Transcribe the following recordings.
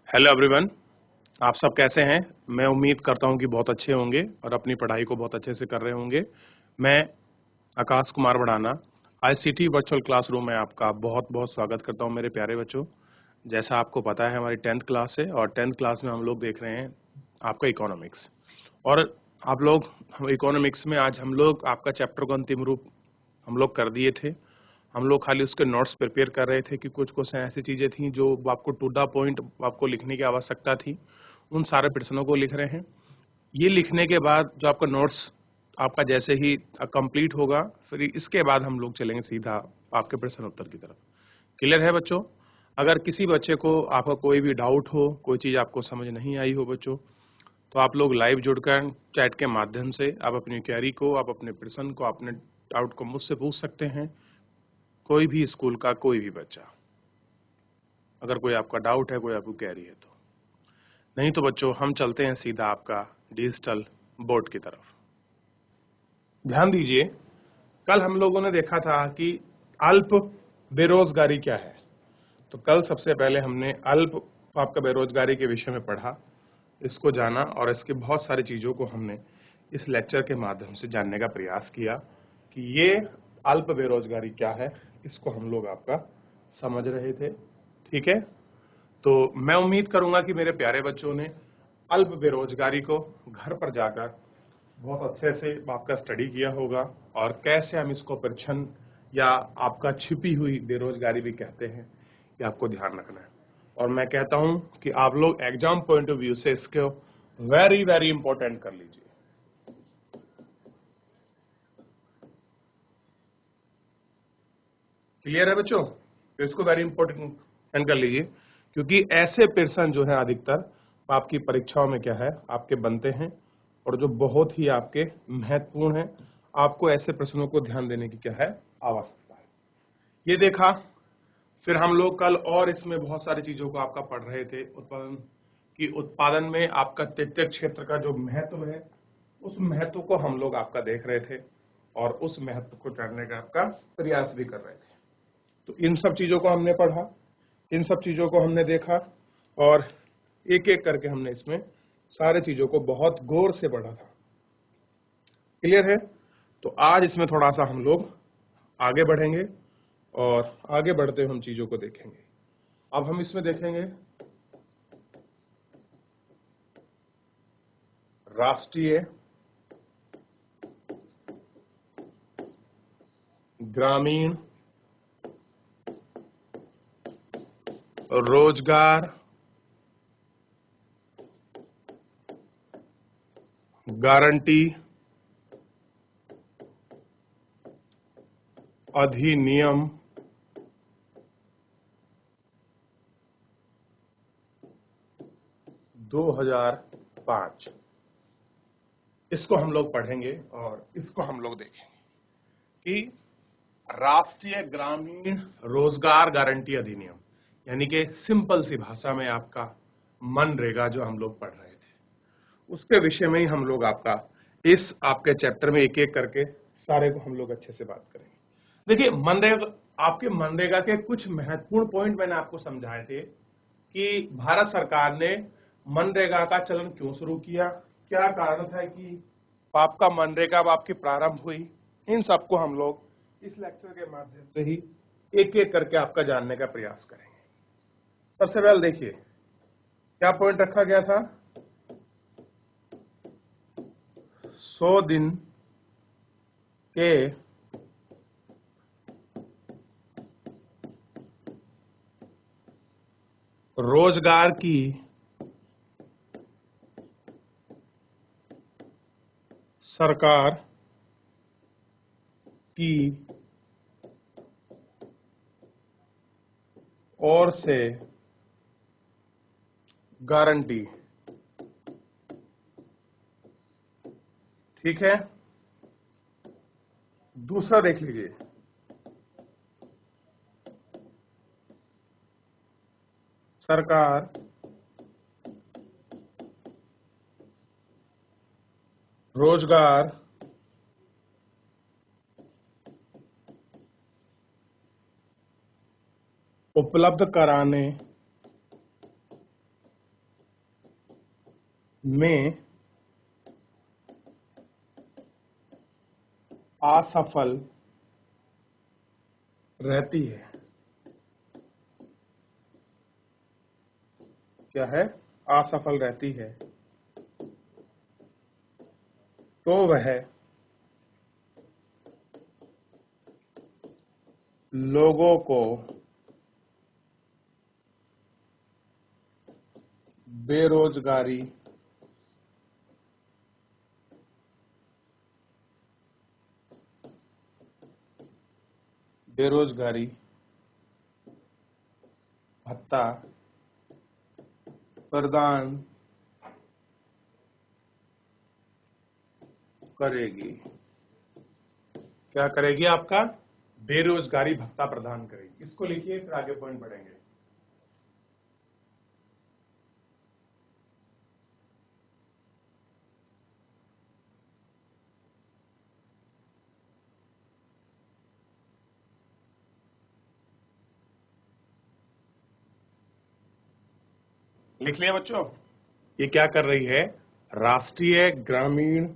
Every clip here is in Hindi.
Hello everyone. आप सब कैसे हैं? मैं उम्मीद करता हूं कि बहुत अच्छे होंगे और अपनी पढ़ाई को बहुत अच्छे से कर रहे होंगे। मैं आकाश कुमार बढ़ाना आईसीटी वर्चुअल क्लासरूम में आपका बहुत बहुत स्वागत करता हूं मेरे प्यारे बच्चों। जैसा आपको पता है हमारी 10th क्लास है और 10th क्लास में हम लोग देख रहे हैं आपका इकोनॉमिक्स। और आप लोग इकोनॉमिक्स में आज हम लोग आपका चैप्टर को अंतिम रूप हम लोग कर दिए थे। हम लोग खाली उसके नोट्स प्रिपेयर कर रहे थे कि कुछ कुछ ऐसी चीजें थी जो आपको टू द पॉइंट आपको लिखने की आवश्यकता थी, उन सारे प्रश्नों को लिख रहे हैं। ये लिखने के बाद जो आपका नोट्स आपका जैसे ही कंप्लीट होगा, फिर इसके बाद हम लोग चलेंगे सीधा आपके प्रश्न उत्तर की तरफ। क्लियर है बच्चों? अगर किसी बच्चे को आपका कोई भी डाउट हो, कोई चीज आपको समझ नहीं आई हो बच्चों, तो आप लोग लाइव जुड़कर चैट के माध्यम से आप अपनी क्वेरी को, आप अपने प्रश्न को, अपने डाउट को मुझसे पूछ सकते हैं। कोई भी स्कूल का कोई भी बच्चा, अगर कोई आपका डाउट है, कोई आपको क्वेरी है तो। नहीं तो बच्चों हम चलते हैं सीधा आपका डिजिटल बोर्ड की तरफ। ध्यान दीजिए, कल हम लोगों ने देखा था कि अल्प बेरोजगारी क्या है। तो कल सबसे पहले हमने अल्प आपका बेरोजगारी के विषय में पढ़ा, इसको जाना और इसके बहुत सारी चीजों को हमने इस लेक्चर के माध्यम से जानने का प्रयास किया कि ये अल्प बेरोजगारी क्या है। इसको हम लोग आपका समझ रहे थे। ठीक है, तो मैं उम्मीद करूंगा कि मेरे प्यारे बच्चों ने अल्प बेरोजगारी को घर पर जाकर बहुत अच्छे से आपका स्टडी किया होगा और कैसे हम इसको परिच्छन या आपका छिपी हुई बेरोजगारी भी कहते हैं, ये आपको ध्यान रखना है। और मैं कहता हूं कि आप लोग एग्जाम पॉइंट ऑफ व्यू से इसको वेरी वेरी इंपॉर्टेंट कर लीजिए। क्लियर है बच्चों? तो इसको वेरी इंपॉर्टेंट कर लीजिए, क्योंकि ऐसे प्रश्न जो है अधिकतर आपकी परीक्षाओं में क्या है आपके बनते हैं और जो बहुत ही आपके महत्वपूर्ण है। आपको ऐसे प्रश्नों को ध्यान देने की क्या है आवश्यकता है। ये देखा। फिर हम लोग कल और इसमें बहुत सारी चीजों को आपका पढ़ रहे थे। उत्पादन में आपका तृतीय क्षेत्र का जो महत्व है, उस महत्व को हम लोग आपका देख रहे थे और उस महत्व को जानने का आपका प्रयास भी कर रहे थे। तो इन सब चीजों को हमने पढ़ा, इन सब चीजों को हमने देखा और एक एक करके हमने इसमें सारे चीजों को बहुत गौर से पढ़ा था। क्लियर है? तो आज इसमें थोड़ा सा हम लोग आगे बढ़ेंगे और आगे बढ़ते हुए हम चीजों को देखेंगे। अब हम इसमें देखेंगे राष्ट्रीय ग्रामीण रोजगार गारंटी अधिनियम 2005। इसको हम लोग पढ़ेंगे और इसको हम लोग देखेंगे कि राष्ट्रीय ग्रामीण रोजगार गारंटी अधिनियम, यानी कि सिंपल सी भाषा में आपका मनरेगा जो हम लोग पढ़ रहे थे, उसके विषय में ही हम लोग आपका इस आपके चैप्टर में एक एक करके सारे को हम लोग अच्छे से बात करेंगे। देखिए, मनरेगा आपके मनरेगा के कुछ महत्वपूर्ण पॉइंट मैंने आपको समझाए थे कि भारत सरकार ने मनरेगा का चलन क्यों शुरू किया, क्या कारण था कि आपका मनरेगा आपकी प्रारंभ हुई। इन सबको हम लोग इस लेक्चर के माध्यम से ही एक एक करके आपका जानने का प्रयास करेंगे। सबसे पहले देखिए क्या पॉइंट रखा गया था, 100 दिन के रोजगार की सरकार की ओर से गारंटी। ठीक है, दूसरा देख लीजिए, सरकार रोजगार उपलब्ध कराने में असफल रहती है। क्या है? असफल रहती है। तो वह लोगों को बेरोजगारी बेरोजगारी भत्ता प्रदान करेगी। क्या करेगी? आपका बेरोजगारी भत्ता प्रदान करेगी। इसको लिखिए, फिर आगे पॉइंट बढ़ेंगे। लिख लिया बच्चों? ये क्या कर रही है? राष्ट्रीय ग्रामीण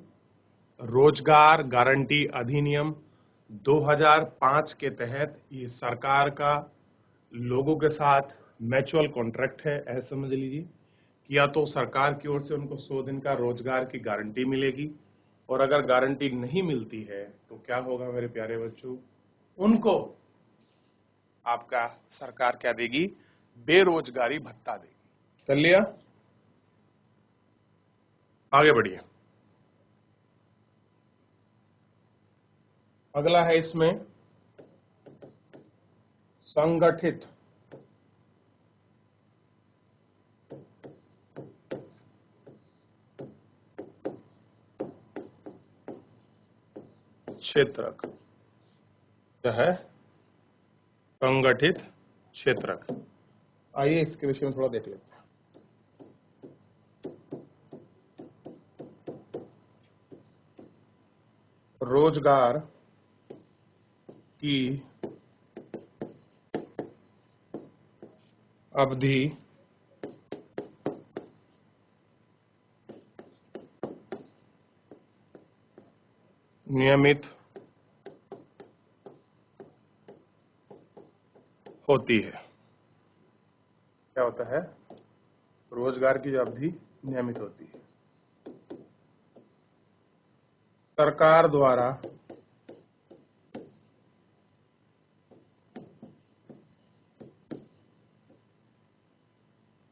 रोजगार गारंटी अधिनियम 2005 के तहत ये सरकार का लोगों के साथ म्यूचुअल कॉन्ट्रैक्ट है। ऐसे समझ लीजिए कि या तो सरकार की ओर से उनको 100 दिन का रोजगार की गारंटी मिलेगी, और अगर गारंटी नहीं मिलती है तो क्या होगा मेरे प्यारे बच्चों? उनको आपका सरकार क्या देगी? बेरोजगारी भत्ता देगी। कर लिया? आगे बढ़िए। अगला है इसमें संगठित क्षेत्रक। क्या है? संगठित क्षेत्रक। आइए इसके विषय में थोड़ा देख लेते हैं। रोजगार की अवधि नियमित होती है। क्या होता है? रोजगार की अवधि नियमित होती है। सरकार द्वारा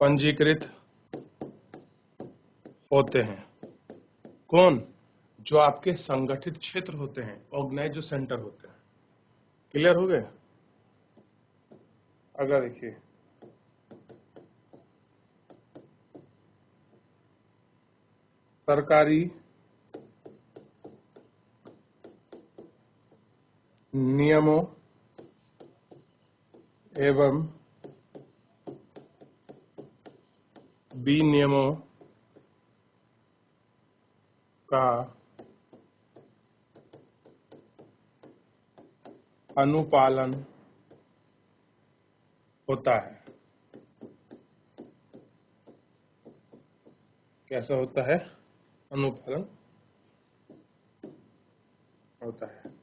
पंजीकृत होते हैं। कौन? जो आपके संगठित क्षेत्र होते हैं, ऑर्गेनाइज जो सेंटर होते हैं। क्लियर हो गए? अगर देखिए, सरकारी नियमों एवं विनियमों का अनुपालन होता है। कैसा होता है? अनुपालन होता है।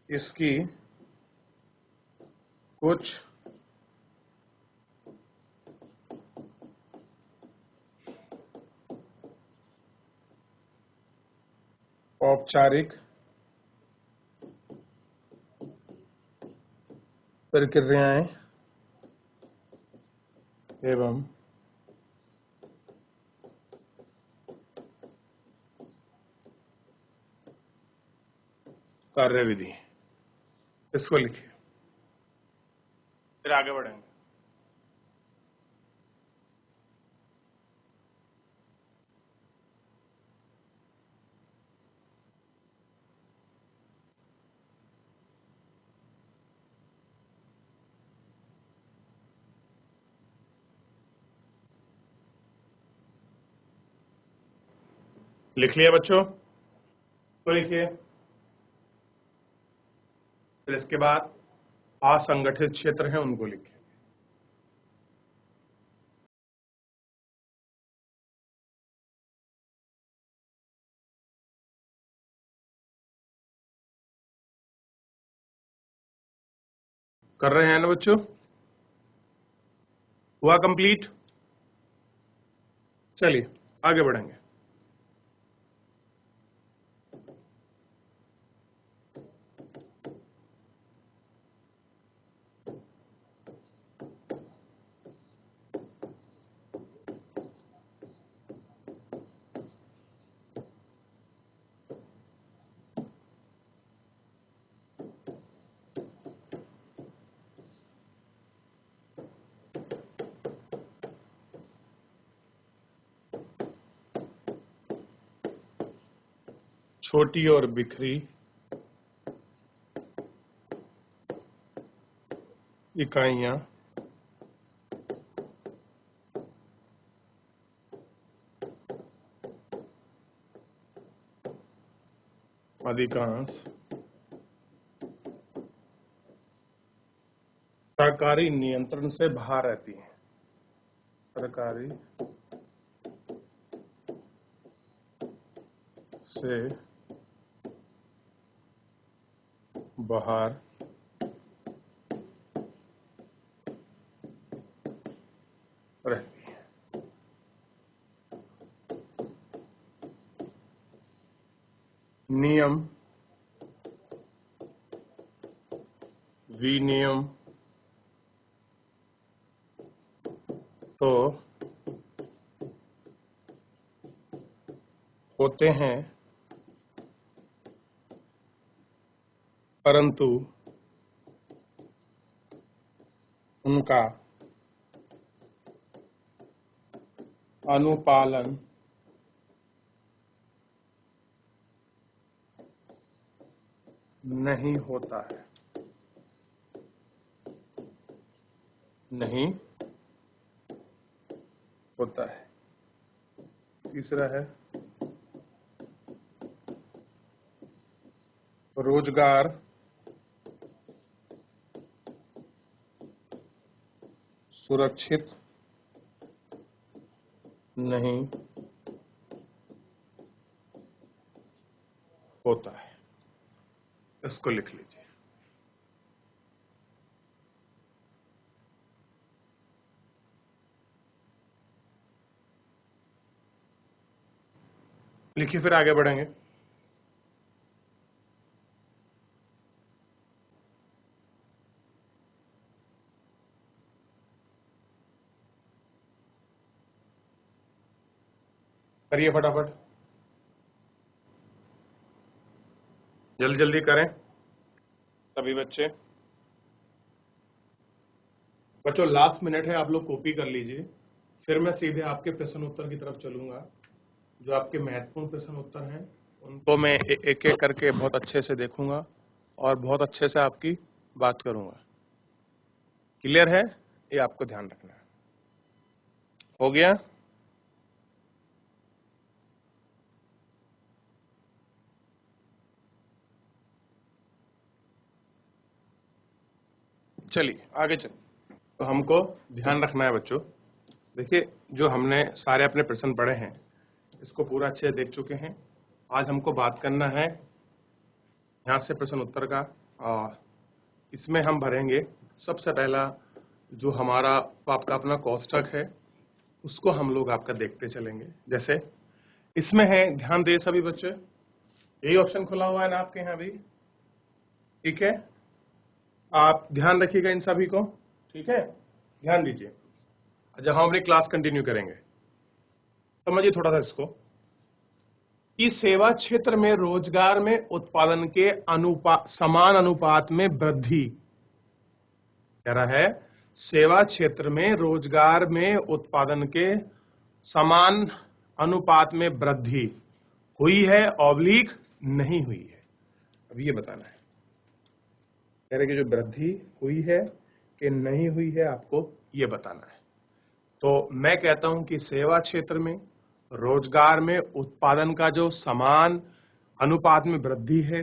इसकी कुछ औपचारिक प्रक्रियाएं एवं कार्यविधि। इसको लिखिए, फिर आगे बढ़ेंगे। लिख लिया बच्चों? तो लिखिए, फिर इसके बाद असंगठित क्षेत्र हैं उनको लिखिए। कर रहे हैं ना बच्चों? हुआ कंप्लीट? चलिए आगे बढ़ेंगे। छोटी और बिखरी इकाइयां अधिकांश सरकारी नियंत्रण से बाहर रहती हैं। सरकारी से बाहर रहती है। नियम विनियम तो होते हैं, परंतु उनका अनुपालन नहीं होता है। नहीं होता है। तीसरा है रोजगार सुरक्षित नहीं होता है। इसको लिख लीजिए। लिखिए, फिर आगे बढ़ेंगे। करिए फटाफट, जल्दी जल्दी करें सभी बच्चे। बच्चों लास्ट मिनट है, आप लोग कॉपी कर लीजिए, फिर मैं सीधे आपके प्रश्न उत्तर की तरफ चलूंगा। जो आपके महत्वपूर्ण प्रश्न उत्तर हैं उनको मैं एक एक करके बहुत अच्छे से देखूंगा और बहुत अच्छे से आपकी बात करूंगा। क्लियर है? ये आपको ध्यान रखना है। हो गया? चलिए आगे चलिए। तो हमको ध्यान रखना है बच्चों। देखिए, जो हमने सारे अपने प्रश्न पढ़े हैं इसको पूरा अच्छे से देख चुके हैं। आज हमको बात करना है यहाँ से प्रश्न उत्तर का। और इसमें हम भरेंगे सबसे पहला जो हमारा आपका अपना कोष्ठक है उसको हम लोग आपका देखते चलेंगे। जैसे इसमें है, ध्यान दे सभी बच्चे, यही ऑप्शन खुला हुआ है ना आपके यहाँ भी? ठीक है, आप ध्यान रखिएगा इन सभी को। ठीक है, ध्यान दीजिए जब हम अपनी क्लास कंटिन्यू करेंगे। समझिए थोड़ा सा इसको। इस सेवा क्षेत्र में रोजगार में उत्पादन के समान अनुपात में वृद्धि कह रहा है। सेवा क्षेत्र में रोजगार में उत्पादन के समान अनुपात में वृद्धि हुई है ऑब्लिक नहीं हुई है। अब ये बताना है, कह रहे कि जो वृद्धि हुई है कि नहीं हुई है, आपको ये बताना है। तो मैं कहता हूं कि सेवा क्षेत्र में रोजगार में उत्पादन का जो समान अनुपात में वृद्धि है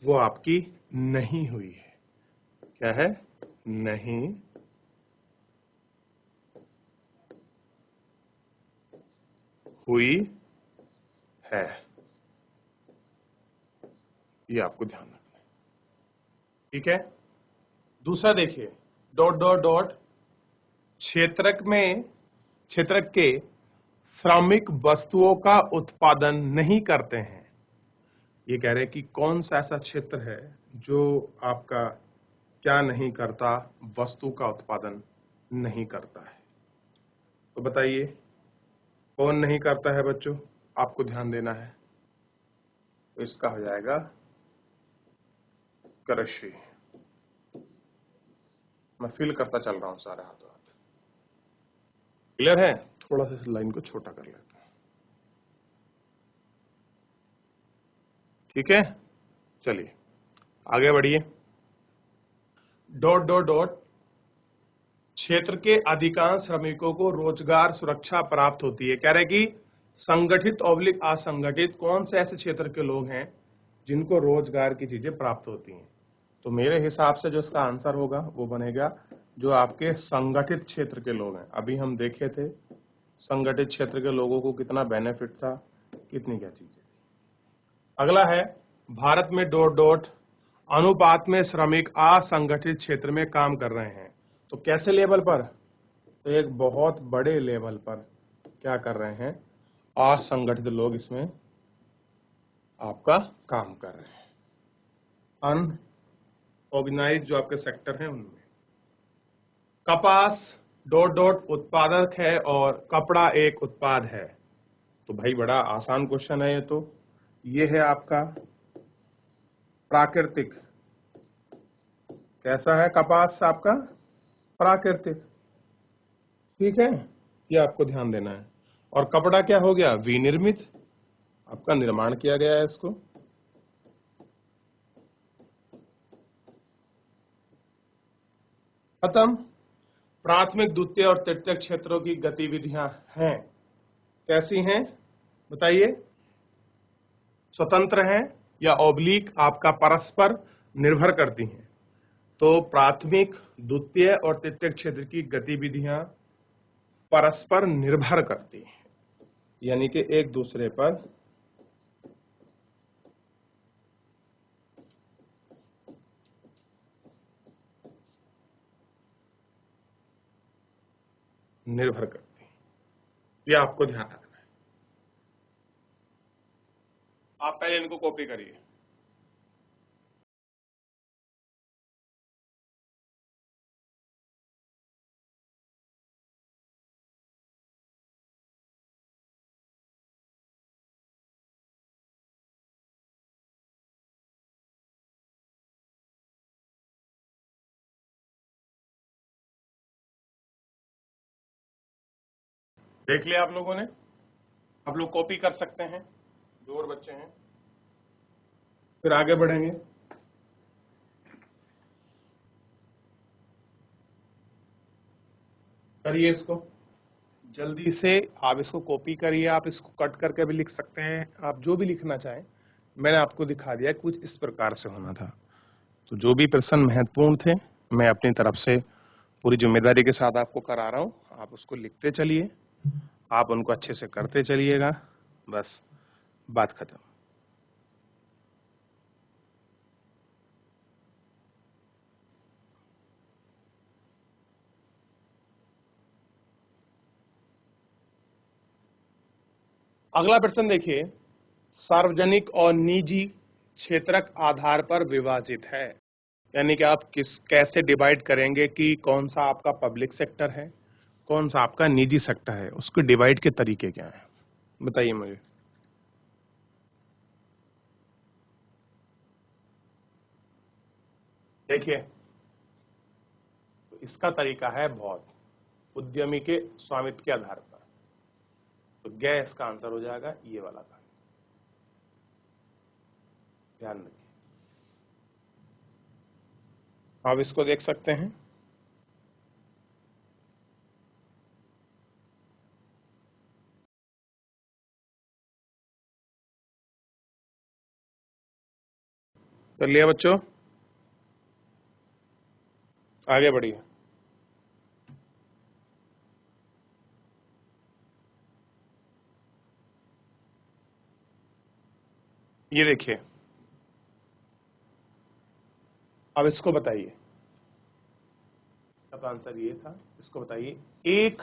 वो आपकी नहीं हुई है। क्या है? नहीं हुई है। ये आपको ध्यान रखना है। ठीक है, दूसरा देखिए, डॉट डॉट डॉट क्षेत्रक के श्रमिक वस्तुओं का उत्पादन नहीं करते हैं। ये कह रहे हैं कि कौन सा ऐसा क्षेत्र है जो आपका क्या नहीं करता, वस्तु का उत्पादन नहीं करता है। तो बताइए कौन नहीं करता है बच्चों, आपको ध्यान देना है। तो इसका हो जाएगा कृषि। मैं फील करता चल रहा हूं सारे हाथों हाथ। क्लियर है? थोड़ा सा इस लाइन को छोटा कर लेते हैं। ठीक है, चलिए आगे बढ़िए। डॉट डॉट डॉट क्षेत्र के अधिकांश श्रमिकों को रोजगार सुरक्षा प्राप्त होती है। कह रहे कि संगठित ऑब्लिक असंगठित कौन से ऐसे क्षेत्र के लोग हैं जिनको रोजगार की चीजें प्राप्त होती हैं। तो मेरे हिसाब से जो इसका आंसर होगा वो बनेगा जो आपके संगठित क्षेत्र के लोग हैं। अभी हम देखे थे संगठित क्षेत्र के लोगों को कितना बेनिफिट था, कितनी क्या चीजें। अगला है भारत में डॉट डॉट अनुपात में श्रमिक असंगठित क्षेत्र में काम कर रहे हैं। तो कैसे लेवल पर? तो एक बहुत बड़े लेवल पर क्या कर रहे हैं, असंगठित लोग इसमें आपका काम कर रहे हैं। अनऑर्गेनाइज जो आपके सेक्टर हैं उनमें। कपास डॉट डॉट उत्पादक है और कपड़ा एक उत्पाद है। तो भाई बड़ा आसान क्वेश्चन है ये। तो ये है आपका प्राकृतिक। कैसा है कपास आपका? प्राकृतिक। ठीक है, ये आपको ध्यान देना है। और कपड़ा क्या हो गया? विनिर्मित, आपका निर्माण किया गया है इसको। खत्म। प्राथमिक द्वितीय और तृतीय क्षेत्रों की गतिविधियां हैं, कैसी हैं बताइए? स्वतंत्र हैं या ऑब्लिक आपका परस्पर निर्भर करती हैं। तो प्राथमिक द्वितीय और तृतीय क्षेत्र की गतिविधियां परस्पर निर्भर करती हैं, यानी कि एक दूसरे पर निर्भर करती हैं। ये आपको ध्यान रखना है। आप पहले इनको कॉपी करिए। देख लिया आप लोगों ने? आप लोग कॉपी कर सकते हैं, जो और बच्चे हैं। फिर आगे बढ़ेंगे। करिए इसको जल्दी से। आप इसको कॉपी करिए, आप इसको कट करके भी लिख सकते हैं, आप जो भी लिखना चाहें। मैंने आपको दिखा दिया कुछ इस प्रकार से होना था। तो जो भी प्रश्न महत्वपूर्ण थे मैं अपनी तरफ से पूरी जिम्मेदारी के साथ आपको करा रहा हूं। आप उसको लिखते चलिए, आप उनको अच्छे से करते चलिएगा, बस बात खत्म। अगला प्रश्न देखिए, सार्वजनिक और निजी क्षेत्रक आधार पर विभाजित है। यानी कि आप कैसे डिवाइड करेंगे कि कौन सा आपका पब्लिक सेक्टर है, कौन सा आपका निजी सेक्टर है, उसको डिवाइड के तरीके क्या है बताइए मुझे। देखिए, तो इसका तरीका है बहुत उद्यमी के स्वामित्व के आधार पर। तो गैस का आंसर हो जाएगा ये वाला था, ध्यान रखिए। आप इसको देख सकते हैं। कर लिया बच्चों? आगे बढ़िए। ये देखिए, अब इसको बताइए आपका आंसर ये था। इसको बताइए, एक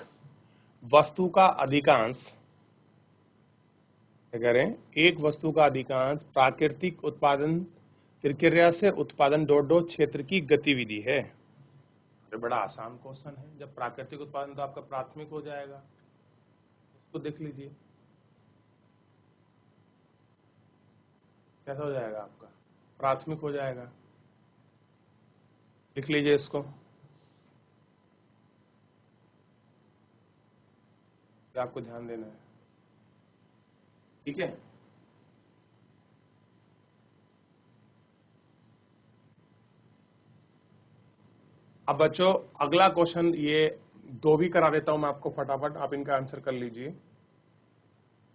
वस्तु का अधिकांश, क्या कह रहे हैं, एक वस्तु का अधिकांश प्राकृतिक उत्पादन प्रक्रिया से उत्पादन डॉट डॉट क्षेत्र की गतिविधि है। ये बड़ा आसान क्वेश्चन है। जब प्राकृतिक उत्पादन तो आपका प्राथमिक हो जाएगा, इसको देख लीजिए कैसा हो जाएगा, आपका प्राथमिक हो जाएगा। लिख लीजिए इसको, ये आपको ध्यान देना है, ठीक है। अब बच्चों अगला क्वेश्चन, ये दो भी करा देता हूं मैं आपको फटाफट, आप इनका आंसर कर लीजिए,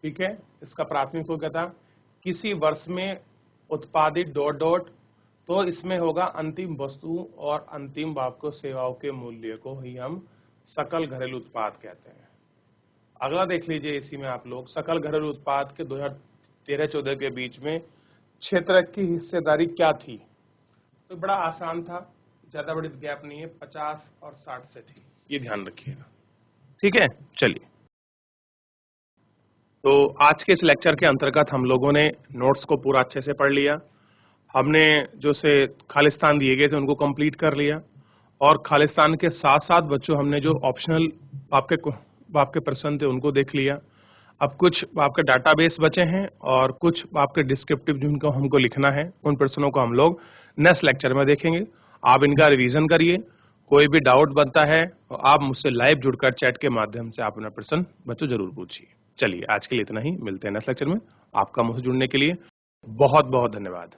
ठीक है। इसका प्राथमिक हो गया था, किसी वर्ष में उत्पादित डॉट डॉट, तो इसमें होगा अंतिम वस्तु और अंतिम आपको सेवाओं के मूल्य को ही हम सकल घरेलू उत्पाद कहते हैं। अगला देख लीजिए, इसी में आप लोग सकल घरेलू उत्पाद के 2013-14 के बीच में क्षेत्र की हिस्सेदारी क्या थी। तो बड़ा आसान था, ज्यादा बड़ी गैप नहीं है, 50 और 60 से थी, ये ध्यान रखिएगा, ठीक है। चलिए, तो आज के इस लेक्चर के अंतर्गत हम लोगों ने नोट्स को पूरा अच्छे से पढ़ लिया। हमने जो से खालिस्तान दिए गए थे उनको कंप्लीट कर लिया, और खालिस्तान के साथ साथ बच्चों हमने जो ऑप्शनल आपके प्रश्न थे उनको देख लिया। अब कुछ आपके डाटाबेस बचे हैं और कुछ आपके डिस्क्रिप्टिव जिनको हमको लिखना है, उन प्रश्नों को हम लोग नेक्स्ट लेक्चर में देखेंगे। आप इनका रिवीजन करिए, कोई भी डाउट बनता है तो आप मुझसे लाइव जुड़कर चैट के माध्यम से आप अपना प्रश्न बच्चों जरूर पूछिए। चलिए, आज के लिए इतना ही, मिलते हैं नेक्स्ट लेक्चर में। आपका मुझसे जुड़ने के लिए बहुत बहुत धन्यवाद।